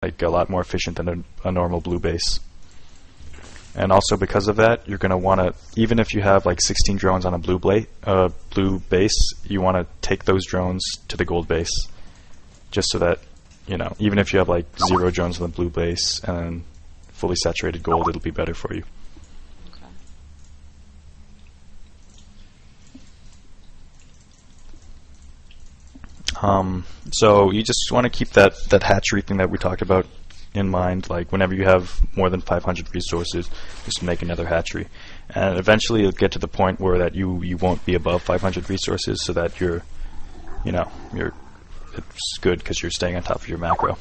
like a lot more efficient than a normal blue base. And also because of that, you're going to want to, even if you have like 16 drones on a blue base, you want to take those drones to the gold base, just so that, you know, even if you have like 0 drones on the blue base and then fully saturated gold, it'll be better for you. So you just want to keep that hatchery thing that we talked about in mind. Like whenever you have more than 500 resources, just make another hatchery, and eventually you'll get to the point where that you won't be above 500 resources, so that it's good because you're staying on top of your macro.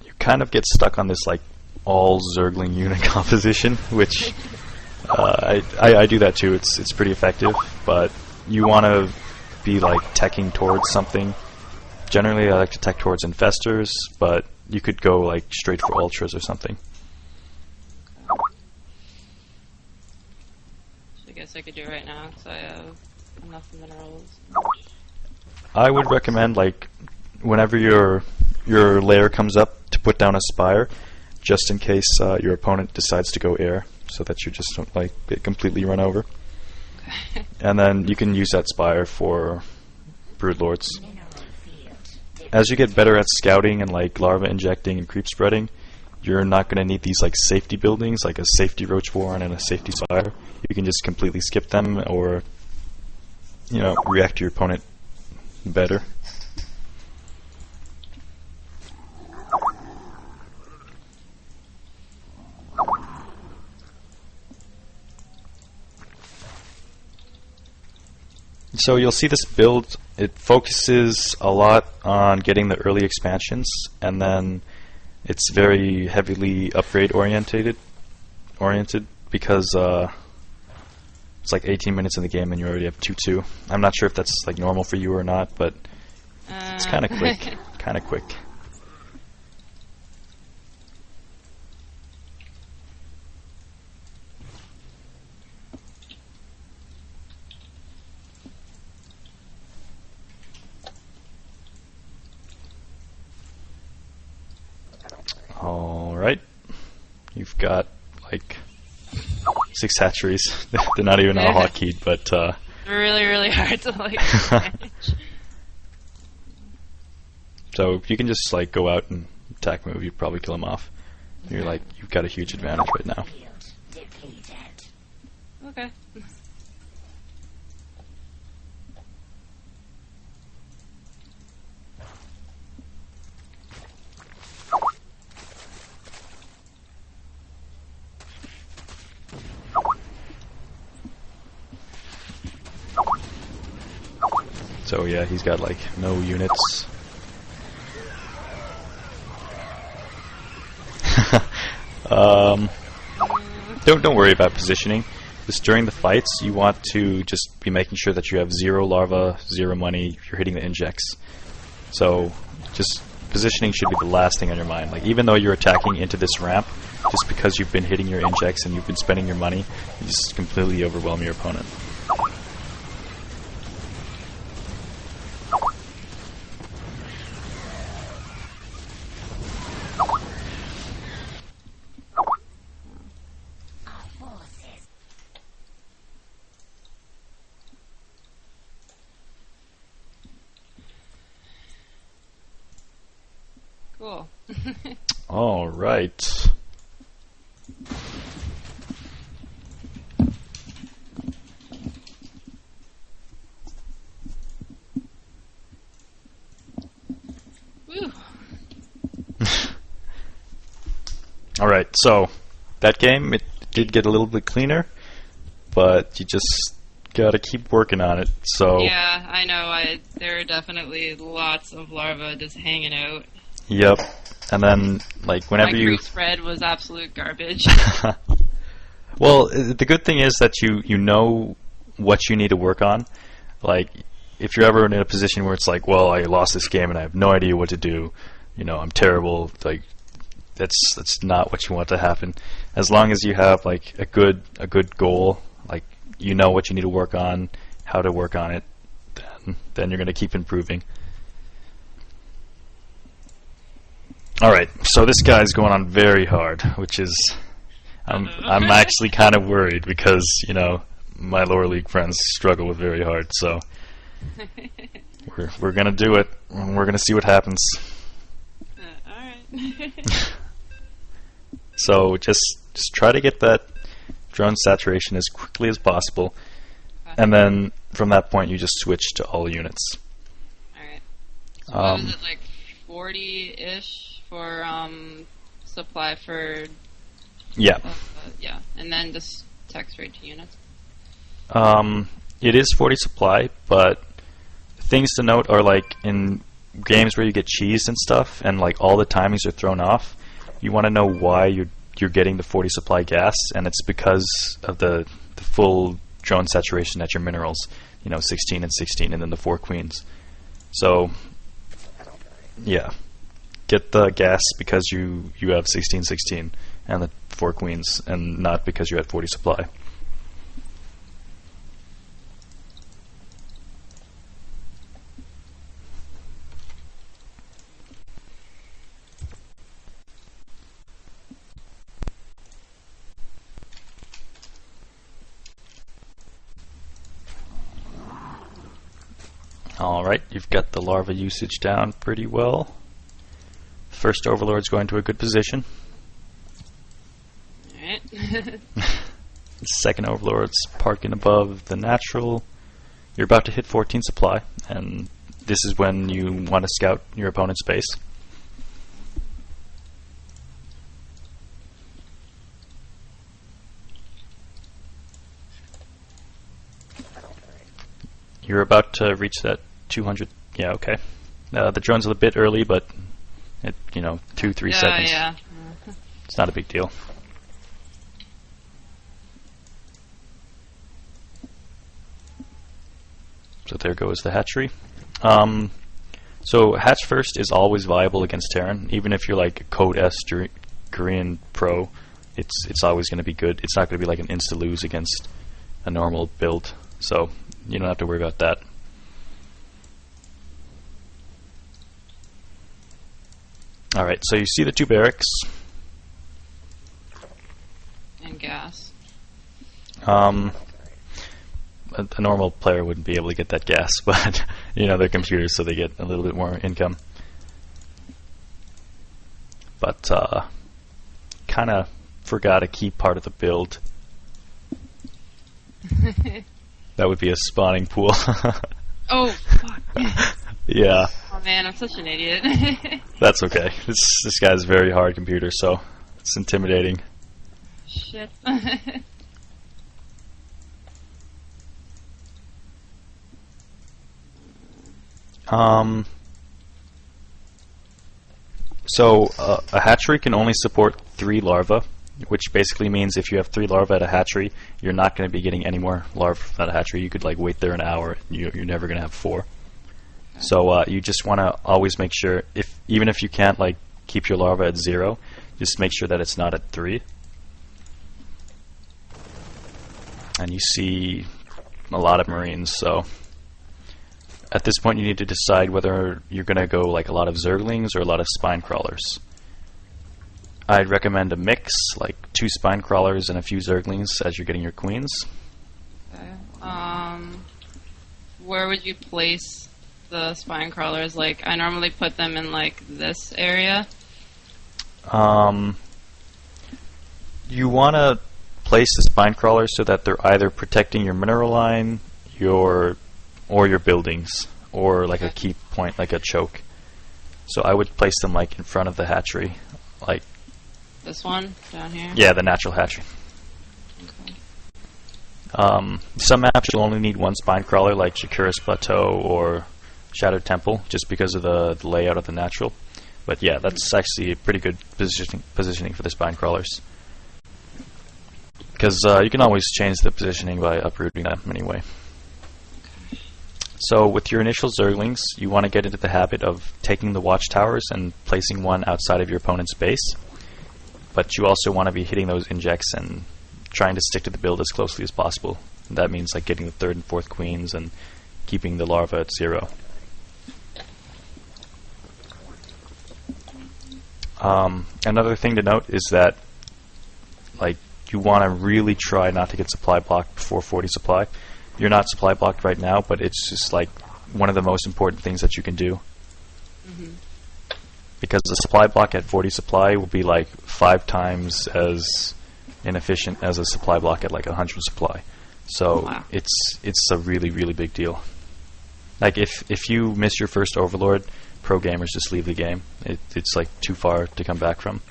You kind of get stuck on this like all Zergling unit composition, which I do that too. It's pretty effective, but you want to be like teching towards something. Generally, I like to tech towards infestors, but you could go like straight for ultras or something. So I guess I could do it right now because I have enough minerals. I would recommend, like, whenever your layer comes up, to put down a spire, just in case your opponent decides to go air, so that you just don't like get completely run over. Okay. And then you can use that spire for broodlords. As you get better at scouting and like larva injecting and creep spreading, you're not going to need these like safety buildings, like a safety roach warren and a safety spire. You can just completely skip them, or react to your opponent better. So you'll see this build, it focuses a lot on getting the early expansions, and then it's very heavily upgrade oriented because it's like 18 minutes in the game and you already have 2-2. I'm not sure if that's like normal for you or not, but it's kind of quick. Kind of quick. Alright, you've got like 6 hatcheries. They're not even all hotkeyed, but really, really hard to like manage. So you can just like go out and attack move, you'd probably kill them off. You're like, you've got a huge advantage right now. Okay. So yeah, he's got like no units. Don't worry about positioning. Just during the fights, you want to just be making sure that you have 0 larva, 0 money. You're hitting the injects. So just positioning should be the last thing on your mind. Like even though you're attacking into this ramp, just because you've been hitting your injects and you've been spending your money, you just completely overwhelm your opponent. Cool. All right. Woo. All right. So that game, it did get a little bit cleaner, but you just gotta keep working on it. So yeah, I know. There are definitely lots of larvae just hanging out. Yep. And then, like, whenever My you... creep spread was absolute garbage. Well, the good thing is that you know what you need to work on. Like, if you're ever in a position where it's like, well, I lost this game and I have no idea what to do, I'm terrible, like, that's not what you want to happen. As long as you have, like, a good goal, like, you know what you need to work on, how to work on it, then you're going to keep improving. All right, so this guy's going on very hard, which is I'm actually kind of worried because my lower league friends struggle with very hard. So we're gonna do it. And we're gonna see what happens. All right. So just try to get that drone saturation as quickly as possible, and then from that point you just switch to all units. Alright. So what was it, like 40-ish for supply for... Yeah. Yeah, and then just text right to units? It is 40 supply, but things to note are like in games where you get cheesed and stuff, and like all the timings are thrown off, you want to know why you're getting the 40 supply gas, and it's because of the full drone saturation at your minerals, 16 and 16, and then the 4 queens. So, yeah, get the gas because you have 16, 16, and the 4 queens, and not because you're at 40 supply. Alright, you've got the larva usage down pretty well. First overlord's going to a good position. Alright. The second overlord's parking above the natural. You're about to hit 14 supply, and this is when you want to scout your opponent's base. You're about to reach that 200. Yeah, okay. The drone's a bit early, but 2-3 seconds. Yeah. It's not a big deal. So there goes the hatchery. So hatch first is always viable against Terran, even if you're like Code S Korean Pro. It's always going to be good. It's not going to be like an insta lose against a normal build. So you don't have to worry about that. Alright, so you see the 2 barracks. And gas. A normal player wouldn't be able to get that gas, but they're computers, so they get a little bit more income. But kind of forgot a key part of the build. That would be a spawning pool. Oh, fuck. Yeah. Oh, man, I'm such an idiot. That's okay. This guy's a very hard computer, so it's intimidating. Shit. So a hatchery can only support 3 larvae, which basically means if you have 3 larvae at a hatchery, you're not going to be getting any more larvae at a hatchery. You could like wait there an hour, and you're never going to have 4. So you just want to always make sure, even if you can't like keep your larva at 0, just make sure that it's not at 3. And you see a lot of Marines, so at this point you need to decide whether you're going to go like a lot of Zerglings or a lot of Spine Crawlers. I'd recommend a mix, like 2 Spine Crawlers and a few Zerglings as you're getting your queens. Okay. Where would you place the Spine Crawlers? Like, I normally put them in like this area. You want to place the Spine Crawlers so that they're either protecting your mineral line, or your buildings, or like a key point, like a choke. So I would place them like in front of the hatchery, like this one down here. Yeah, the natural hatchery. Okay. Some maps you'll only need 1 spine crawler, like Shakura's Plateau or Shadowed Temple, just because of the layout of the natural. But yeah, that's actually a pretty good positioning for the spine crawlers, because you can always change the positioning by uprooting them anyway. So with your initial Zerglings, you want to get into the habit of taking the watchtowers and placing one outside of your opponent's base. But you also want to be hitting those injects and trying to stick to the build as closely as possible. That means like getting the 3rd and 4th queens and keeping the larva at 0. Another thing to note is that, like, you want to really try not to get supply blocked before 40 supply. You're not supply blocked right now, but it's just like one of the most important things that you can do. Mm-hmm. Because the supply block at 40 supply will be like 5 times as inefficient as a supply block at like 100 supply. So wow. it's a really, really big deal. Like if you miss your first Overlord, pro gamers just leave the game. It's like too far to come back from.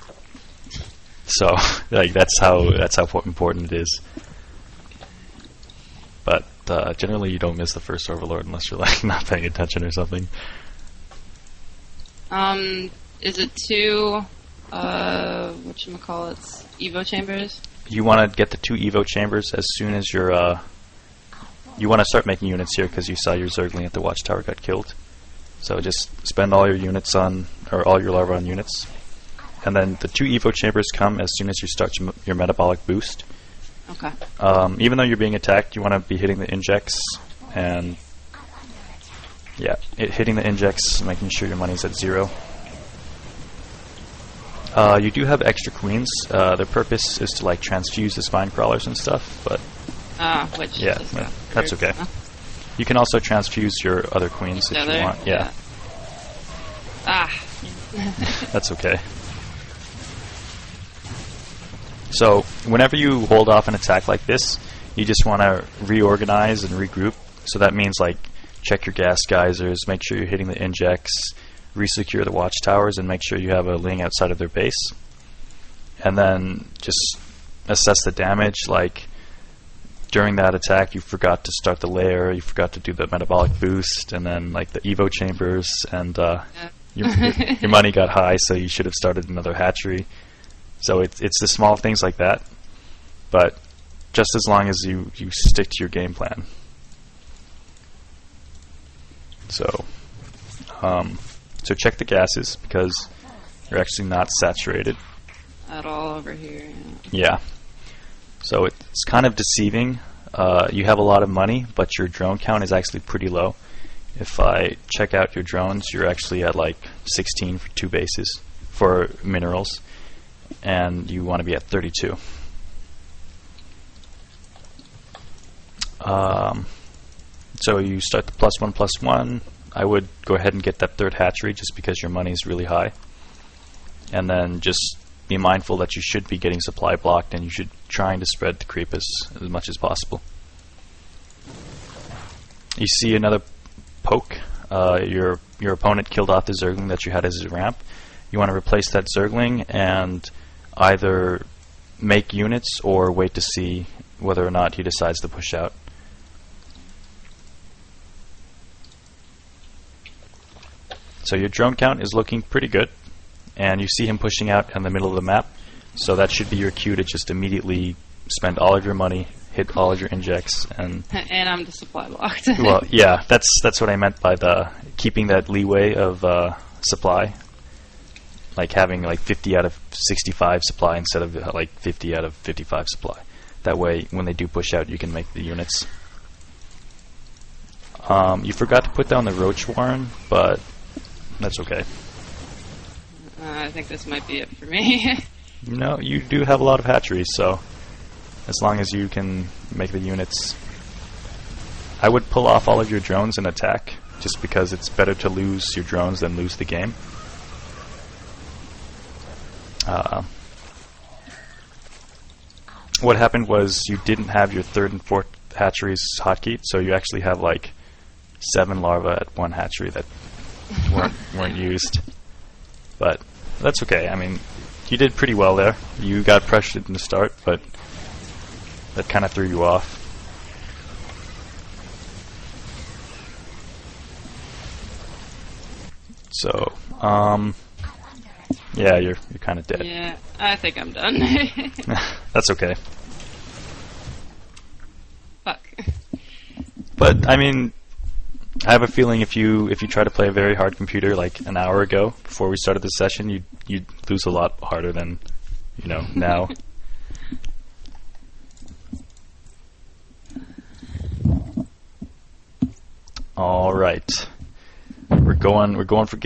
So like that's how important it is. But generally you don't miss the first Overlord unless you're like not paying attention or something. Is it 2 whatchamacallits, Evo chambers? You want to get the 2 Evo chambers as soon as you're you want to start making units here because you saw your Zergling at the Watchtower got killed. So just spend all your units on, or all your larvae on units. And then the 2 Evo chambers come as soon as you start your metabolic boost. Okay. Even though you're being attacked, you want to be hitting the injects and yeah, hitting the injects, making sure your money's at 0. You do have extra queens. Their purpose is to like transfuse the spine crawlers and stuff, but which yeah, that's okay. You can also transfuse your other queens if you want. Yeah. That's okay. So whenever you hold off an attack like this, you just want to reorganize and regroup. So that means like check your gas geysers, make sure you're hitting the injects, resecure the watchtowers, and make sure you have a Ling outside of their base. And then just assess the damage. Like during that attack, you forgot to start the lair, you forgot to do the metabolic boost, and then like the Evo chambers, and your money got high, so you should have started another hatchery. So it's the small things like that, but just as long as you stick to your game plan. So so check the gases because you're actually not saturated at all over here. Yeah. So it's kind of deceiving. You have a lot of money, but your drone count is actually pretty low. If I check out your drones, you're actually at like 16 for 2 bases for minerals, and you want to be at 32. So you start the +1/+1. I would go ahead and get that 3rd hatchery just because your money is really high. And then just be mindful that you should be getting supply blocked, and you should trying to spread the creep as much as possible. You see another poke. Your opponent killed off the Zergling that you had as a ramp. You want to replace that Zergling and either make units or wait to see whether or not he decides to push out. So your drone count is looking pretty good, and you see him pushing out in the middle of the map, so that should be your cue to just immediately spend all of your money, hit all of your injects, and and I'm just supply blocked. well, yeah, that's what I meant by the keeping that leeway of supply, like having like 50 out of 65 supply instead of like 50 out of 55 supply. That way, when they do push out, you can make the units. You forgot to put down the Roach Warren, but that's okay. I think this might be it for me. No, you do have a lot of hatcheries, so as long as you can make the units. I would pull off all of your drones and attack, just because it's better to lose your drones than lose the game. What happened was you didn't have your 3rd and 4th hatcheries hotkeyed, so you actually have like 7 larvae at 1 hatchery that weren't used. But that's okay. I mean, you did pretty well there. You got pressured in the start, but that kind of threw you off. So, yeah, you're kind of dead. Yeah, I think I'm done. That's okay. Fuck. But I mean, I have a feeling if you try to play a very hard computer like an hour ago before we started the session, you'd lose a lot harder than now. All right, we're going for game.